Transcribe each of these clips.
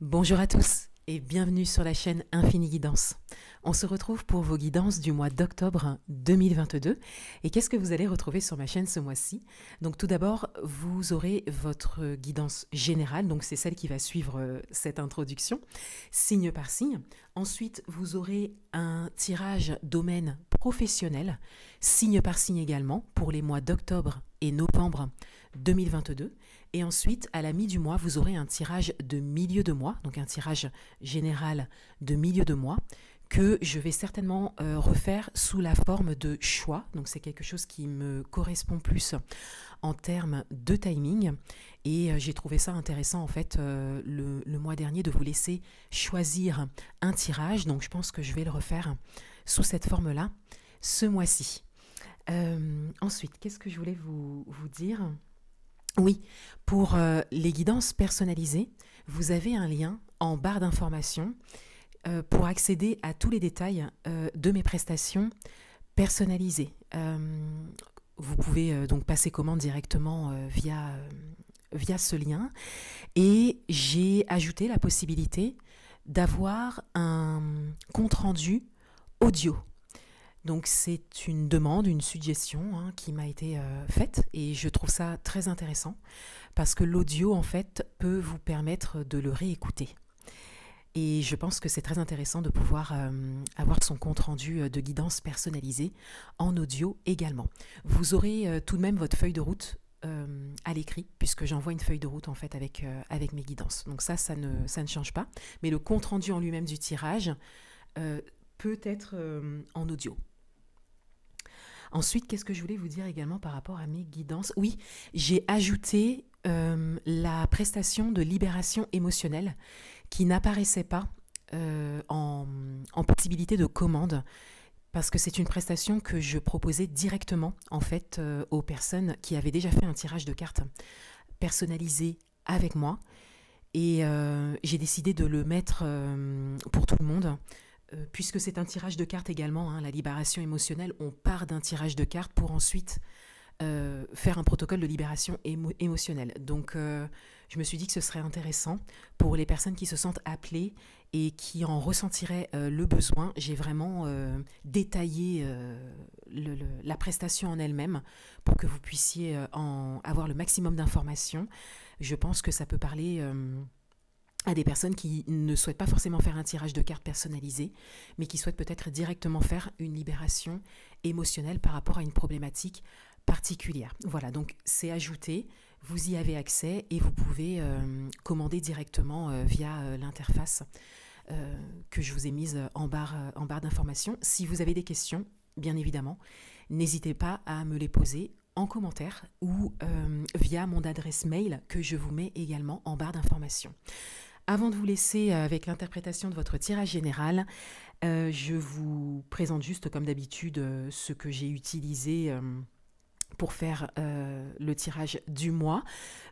Bonjour à tous et bienvenue sur la chaîne Infini Guidance. On se retrouve pour vos guidances du mois d'octobre 2022. Et qu'est-ce que vous allez retrouver sur ma chaîne ce mois-ci? Donc tout d'abord, vous aurez votre guidance générale, donc c'est celle qui va suivre cette introduction, signe par signe. Ensuite, vous aurez un tirage domaine professionnel, signe par signe également, pour les mois d'octobre et novembre 2022. Et ensuite, à la mi du mois, vous aurez un tirage de milieu de mois, donc un tirage général de milieu de mois, que je vais certainement refaire sous la forme de choix. Donc c'est quelque chose qui me correspond plus en termes de timing. Et j'ai trouvé ça intéressant en fait le mois dernier de vous laisser choisir un tirage. Donc je pense que je vais le refaire sous cette forme-là ce mois-ci. Ensuite, qu'est-ce que je voulais vous dire ? Oui, pour les guidances personnalisées, vous avez un lien en barre d'informations pour accéder à tous les détails de mes prestations personnalisées. Vous pouvez donc passer commande directement via ce lien. Et j'ai ajouté la possibilité d'avoir un compte-rendu audio. Donc c'est une demande, une suggestion qui m'a été faite et je trouve ça très intéressant parce que l'audio en fait peut vous permettre de le réécouter. Et je pense que c'est très intéressant de pouvoir avoir son compte rendu de guidance personnalisé en audio également. Vous aurez tout de même votre feuille de route à l'écrit puisque j'envoie une feuille de route en fait avec mes guidances. Donc ça ne change pas. Mais le compte rendu en lui-même du tirage peut être en audio. Ensuite, qu'est-ce que je voulais vous dire également par rapport à mes guidances? Oui, j'ai ajouté la prestation de libération émotionnelle qui n'apparaissait pas en possibilité de commande parce que c'est une prestation que je proposais directement en fait aux personnes qui avaient déjà fait un tirage de cartes personnalisé avec moi et j'ai décidé de le mettre pour tout le monde. Puisque c'est un tirage de cartes également, la libération émotionnelle, on part d'un tirage de cartes pour ensuite faire un protocole de libération émotionnelle. Donc je me suis dit que ce serait intéressant pour les personnes qui se sentent appelées et qui en ressentiraient le besoin. J'ai vraiment détaillé la prestation en elle-même pour que vous puissiez avoir le maximum d'informations. Je pense que ça peut parler à des personnes qui ne souhaitent pas forcément faire un tirage de cartes personnalisé, mais qui souhaitent peut-être directement faire une libération émotionnelle par rapport à une problématique particulière. Voilà, donc c'est ajouté, vous y avez accès et vous pouvez commander directement via l'interface que je vous ai mise en barre d'informations. Si vous avez des questions, bien évidemment, n'hésitez pas à me les poser en commentaire ou via mon adresse mail que je vous mets également en barre d'informations. Avant de vous laisser avec l'interprétation de votre tirage général, je vous présente juste comme d'habitude ce que j'ai utilisé pour faire le tirage du mois.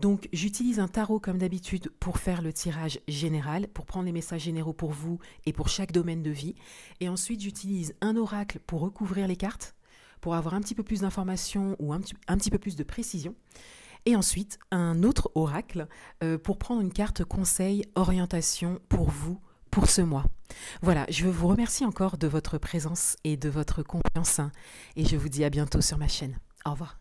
Donc j'utilise un tarot comme d'habitude pour faire le tirage général, pour prendre les messages généraux pour vous et pour chaque domaine de vie. Et ensuite j'utilise un oracle pour recouvrir les cartes, pour avoir un petit peu plus d'informations ou un petit peu plus de précision. Et ensuite, un autre oracle pour prendre une carte conseil, orientation pour vous, pour ce mois. Voilà, je vous remercie encore de votre présence et de votre confiance. Et je vous dis à bientôt sur ma chaîne. Au revoir.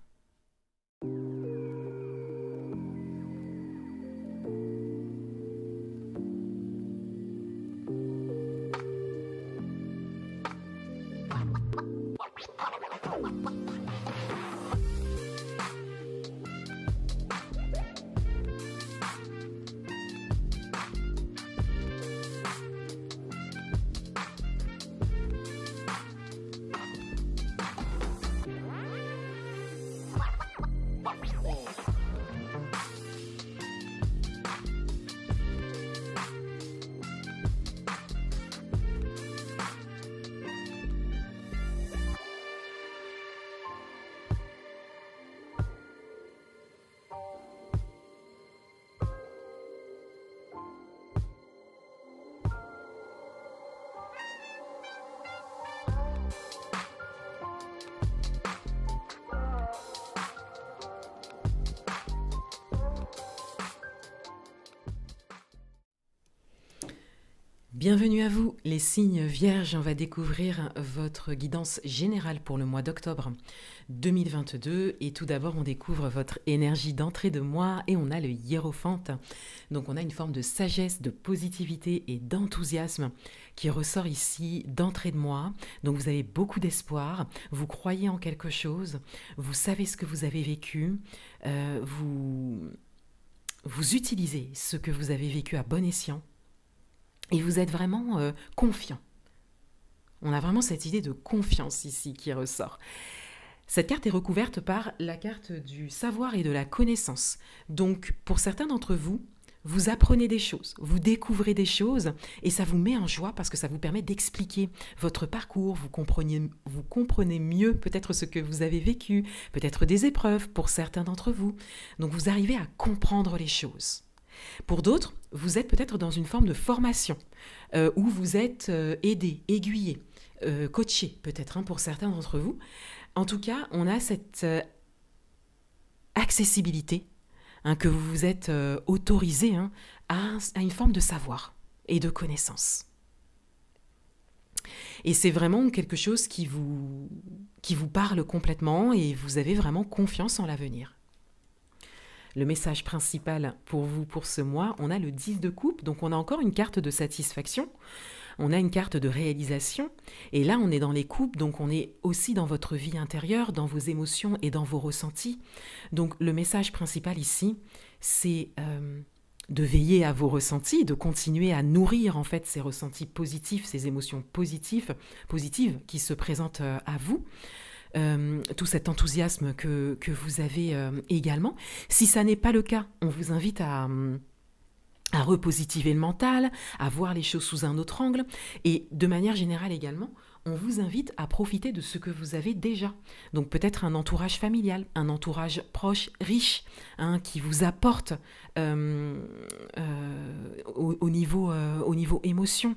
Wow. Bienvenue à vous, les signes vierges. On va découvrir votre guidance générale pour le mois d'octobre 2022. Et tout d'abord, on découvre votre énergie d'entrée de mois et on a le hiérophante. Donc on a une forme de sagesse, de positivité et d'enthousiasme qui ressort ici d'entrée de mois. Donc vous avez beaucoup d'espoir, vous croyez en quelque chose, vous savez ce que vous avez vécu, vous utilisez ce que vous avez vécu à bon escient. Et vous êtes vraiment confiant. On a vraiment cette idée de confiance ici qui ressort. Cette carte est recouverte par la carte du savoir et de la connaissance. Donc, pour certains d'entre vous, vous apprenez des choses, vous découvrez des choses et ça vous met en joie parce que ça vous permet d'expliquer votre parcours, vous comprenez mieux peut-être ce que vous avez vécu, peut-être des épreuves pour certains d'entre vous. Donc, vous arrivez à comprendre les choses. Pour d'autres, vous êtes peut-être dans une forme de formation où vous êtes aidé, aiguillé, coaché peut-être pour certains d'entre vous. En tout cas, on a cette accessibilité que vous vous êtes autorisé à une forme de savoir et de connaissance. Et c'est vraiment quelque chose qui vous parle complètement et vous avez vraiment confiance en l'avenir. Le message principal pour vous pour ce mois, on a le 10 de coupe, donc on a encore une carte de satisfaction, on a une carte de réalisation, et là on est dans les coupes, donc on est aussi dans votre vie intérieure, dans vos émotions et dans vos ressentis. Donc le message principal ici, c'est de veiller à vos ressentis, de continuer à nourrir en fait ces ressentis positifs, ces émotions positives qui se présentent à vous. Tout cet enthousiasme que vous avez également. Si ça n'est pas le cas, on vous invite à repositiver le mental, à voir les choses sous un autre angle et de manière générale également, on vous invite à profiter de ce que vous avez déjà. Donc peut-être un entourage familial, un entourage proche, riche, qui vous apporte au niveau émotion,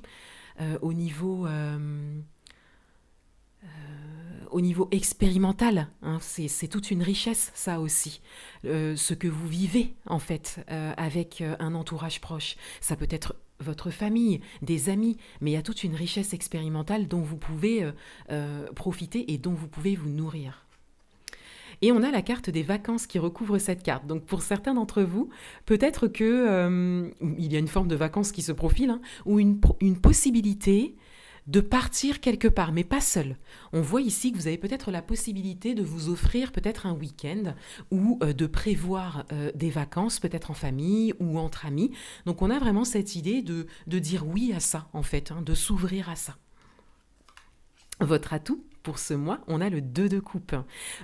au niveau expérimental, c'est toute une richesse ça aussi, ce que vous vivez en fait avec un entourage proche. Ça peut être votre famille, des amis, mais il y a toute une richesse expérimentale dont vous pouvez profiter et dont vous pouvez vous nourrir. Et on a la carte des vacances qui recouvre cette carte. Donc pour certains d'entre vous, peut-être que il y a une forme de vacances qui se profile, ou une possibilité de partir quelque part, mais pas seul. On voit ici que vous avez peut-être la possibilité de vous offrir peut-être un week-end ou de prévoir des vacances, peut-être en famille ou entre amis. Donc on a vraiment cette idée de dire oui à ça, en fait, de s'ouvrir à ça. Votre atout pour ce mois, on a le 2 de coupe.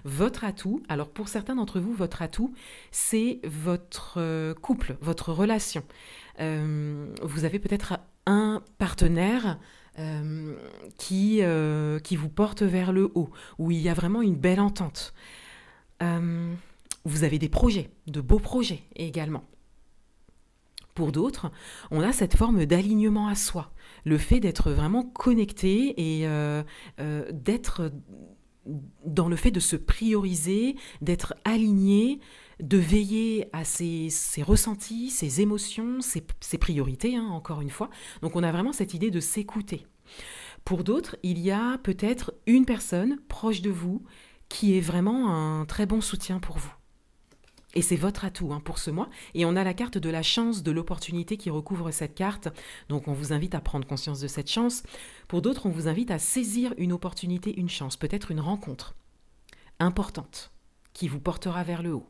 Votre atout, alors pour certains d'entre vous, votre atout, c'est votre couple, votre relation. Vous avez peut-être un partenaire qui vous porte vers le haut, où il y a vraiment une belle entente. Vous avez des projets, de beaux projets également. Pour d'autres, on a cette forme d'alignement à soi, le fait d'être vraiment connecté et d'être dans le fait de se prioriser, d'être aligné, de veiller à ses ressentis, ses émotions, ses priorités, encore une fois. Donc on a vraiment cette idée de s'écouter. Pour d'autres, il y a peut-être une personne proche de vous qui est vraiment un très bon soutien pour vous. Et c'est votre atout pour ce mois. Et on a la carte de la chance, de l'opportunité qui recouvre cette carte. Donc on vous invite à prendre conscience de cette chance. Pour d'autres, on vous invite à saisir une opportunité, une chance, peut-être une rencontre importante qui vous portera vers le haut.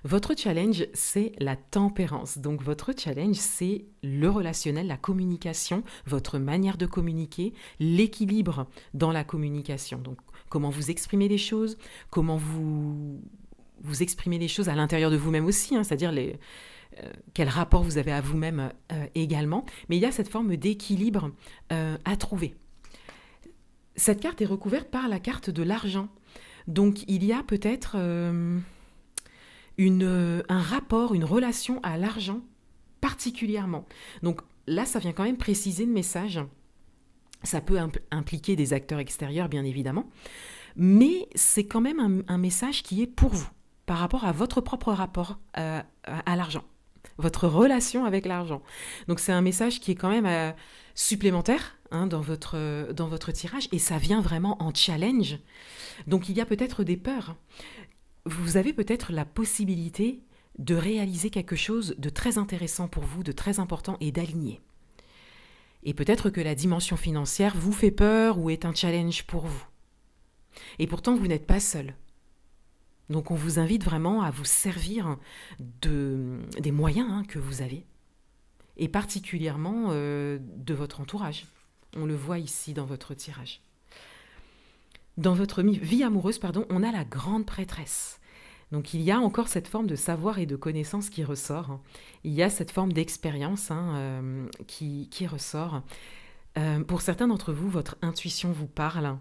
Votre challenge, c'est la tempérance. Donc votre challenge, c'est le relationnel, la communication, votre manière de communiquer, l'équilibre dans la communication. Donc comment vous exprimez les choses, comment vous exprimez les choses à l'intérieur de vous-même aussi, c'est-à-dire quel rapport vous avez à vous-même également. Mais il y a cette forme d'équilibre à trouver. Cette carte est recouverte par la carte de l'argent. Donc il y a peut-être un rapport, une relation à l'argent particulièrement. Donc là, ça vient quand même préciser le message. Ça peut impliquer des acteurs extérieurs, bien évidemment, mais c'est quand même un message qui est pour vous, par rapport à votre propre rapport à l'argent. votre relation avec l'argent. Donc c'est un message qui est quand même supplémentaire dans votre tirage et ça vient vraiment en challenge. Donc il y a peut-être des peurs. Vous avez peut-être la possibilité de réaliser quelque chose de très intéressant pour vous, de très important et d'aligner. Et peut-être que la dimension financière vous fait peur ou est un challenge pour vous. Et pourtant, vous n'êtes pas seul. Donc on vous invite vraiment à vous servir des moyens que vous avez, et particulièrement de votre entourage. On le voit ici dans votre tirage. Dans votre vie amoureuse, on a la grande prêtresse. Donc il y a encore cette forme de savoir et de connaissance qui ressort. Il y a cette forme d'expérience qui ressort. Pour certains d'entre vous, votre intuition vous parle.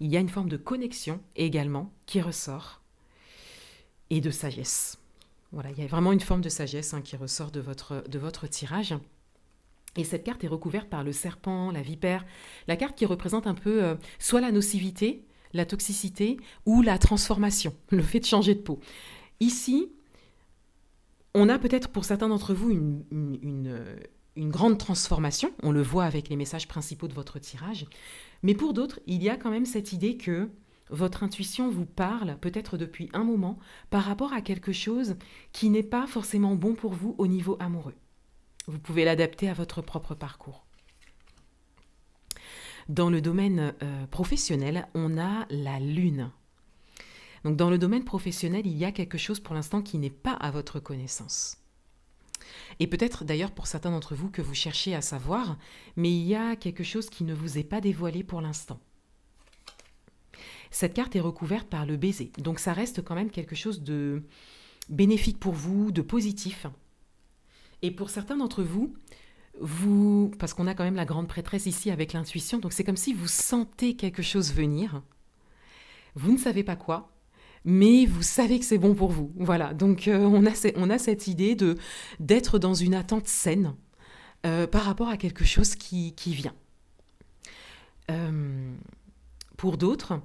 Il y a une forme de connexion également qui ressort. Et de sagesse. Voilà, il y a vraiment une forme de sagesse qui ressort de votre tirage. Et cette carte est recouverte par le serpent, la vipère, la carte qui représente un peu soit la nocivité, la toxicité ou la transformation, le fait de changer de peau. Ici, on a peut-être pour certains d'entre vous une grande transformation, on le voit avec les messages principaux de votre tirage, mais pour d'autres, il y a quand même cette idée que votre intuition vous parle, peut-être depuis un moment, par rapport à quelque chose qui n'est pas forcément bon pour vous au niveau amoureux. Vous pouvez l'adapter à votre propre parcours. Dans le domaine professionnel, on a la lune. Donc dans le domaine professionnel, il y a quelque chose pour l'instant qui n'est pas à votre connaissance. Et peut-être d'ailleurs pour certains d'entre vous que vous cherchez à savoir, mais il y a quelque chose qui ne vous est pas dévoilé pour l'instant. Cette carte est recouverte par le baiser, donc ça reste quand même quelque chose de bénéfique pour vous, de positif. Et pour certains d'entre vous, parce qu'on a quand même la grande prêtresse ici avec l'intuition, donc c'est comme si vous sentez quelque chose venir. Vous ne savez pas quoi, mais vous savez que c'est bon pour vous. Voilà, donc on a cette idée d'être dans une attente saine par rapport à quelque chose qui vient. Pour d'autres,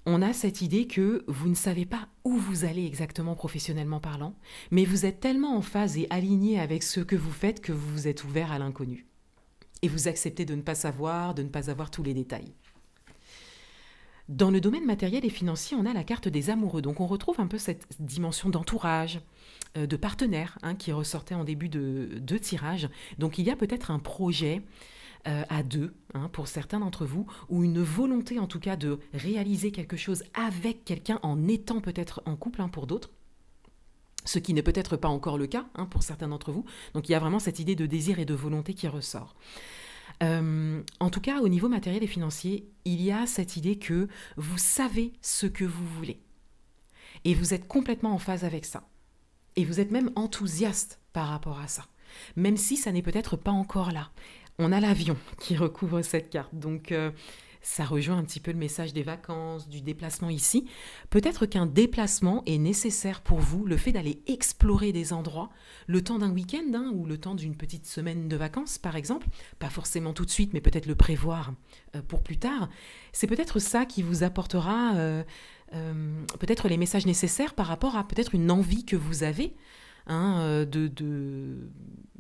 on a cette idée que vous ne savez pas où vous allez exactement professionnellement parlant, mais vous êtes tellement en phase et aligné avec ce que vous faites que vous vous êtes ouvert à l'inconnu. Et vous acceptez de ne pas savoir, de ne pas avoir tous les détails. Dans le domaine matériel et financier, on a la carte des amoureux. Donc on retrouve un peu cette dimension d'entourage, de partenaire qui ressortait en début de tirage. Donc il y a peut-être un projet à deux, pour certains d'entre vous, ou une volonté en tout cas de réaliser quelque chose avec quelqu'un en étant peut-être en couple pour d'autres, ce qui n'est peut-être pas encore le cas pour certains d'entre vous. Donc il y a vraiment cette idée de désir et de volonté qui ressort. En tout cas, au niveau matériel et financier, il y a cette idée que vous savez ce que vous voulez. Et vous êtes complètement en phase avec ça. Et vous êtes même enthousiaste par rapport à ça. Même si ça n'est peut-être pas encore là. On a l'avion qui recouvre cette carte, donc ça rejoint un petit peu le message des vacances, du déplacement ici. Peut-être qu'un déplacement est nécessaire pour vous, le fait d'aller explorer des endroits, le temps d'un week-end ou le temps d'une petite semaine de vacances par exemple, pas forcément tout de suite, mais peut-être le prévoir pour plus tard. C'est peut-être ça qui vous apportera peut-être les messages nécessaires par rapport à peut-être une envie que vous avez,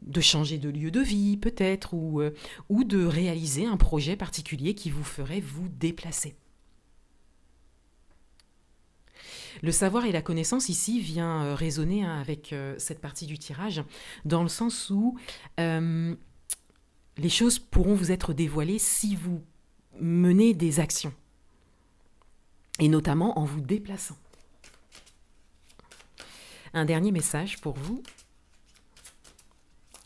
de changer de lieu de vie peut-être, ou de réaliser un projet particulier qui vous ferait vous déplacer. Le savoir et la connaissance ici vient résonner avec cette partie du tirage, dans le sens où les choses pourront vous être dévoilées si vous menez des actions, et notamment en vous déplaçant. Un dernier message pour vous,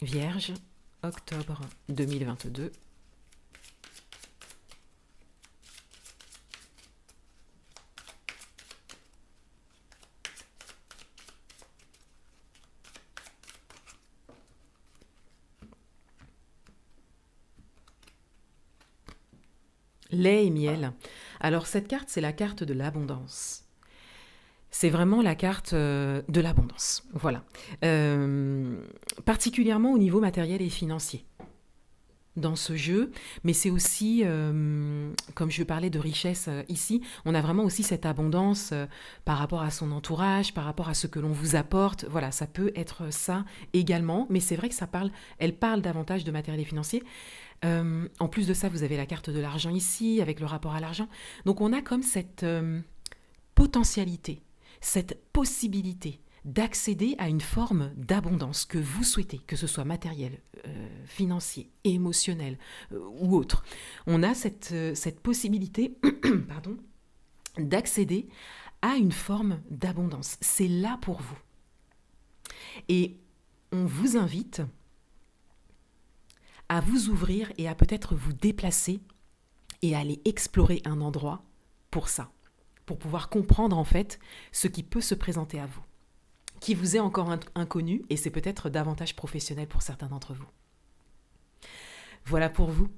Vierge, octobre 2022. Lait et miel. Alors cette carte, c'est la carte de l'abondance. C'est vraiment la carte de l'abondance, voilà. Particulièrement au niveau matériel et financier. dans ce jeu, mais c'est aussi, comme je parlais de richesse ici, on a vraiment aussi cette abondance par rapport à son entourage, par rapport à ce que l'on vous apporte. Voilà, ça peut être ça également, mais c'est vrai que elle parle davantage de matériel et financier. En plus de ça, vous avez la carte de l'argent ici, avec le rapport à l'argent. Donc on a comme cette potentialité, cette possibilité d'accéder à une forme d'abondance que vous souhaitez, que ce soit matériel, financier, émotionnel ou autre. On a cette possibilité pardon, d'accéder à une forme d'abondance. C'est là pour vous. Et on vous invite à vous ouvrir et à peut-être vous déplacer et à aller explorer un endroit pour ça, pour pouvoir comprendre en fait ce qui peut se présenter à vous, qui vous est encore inconnu, et c'est peut-être davantage professionnel pour certains d'entre vous. Voilà pour vous.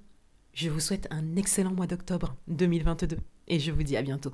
Je vous souhaite un excellent mois d'octobre 2022 et je vous dis à bientôt.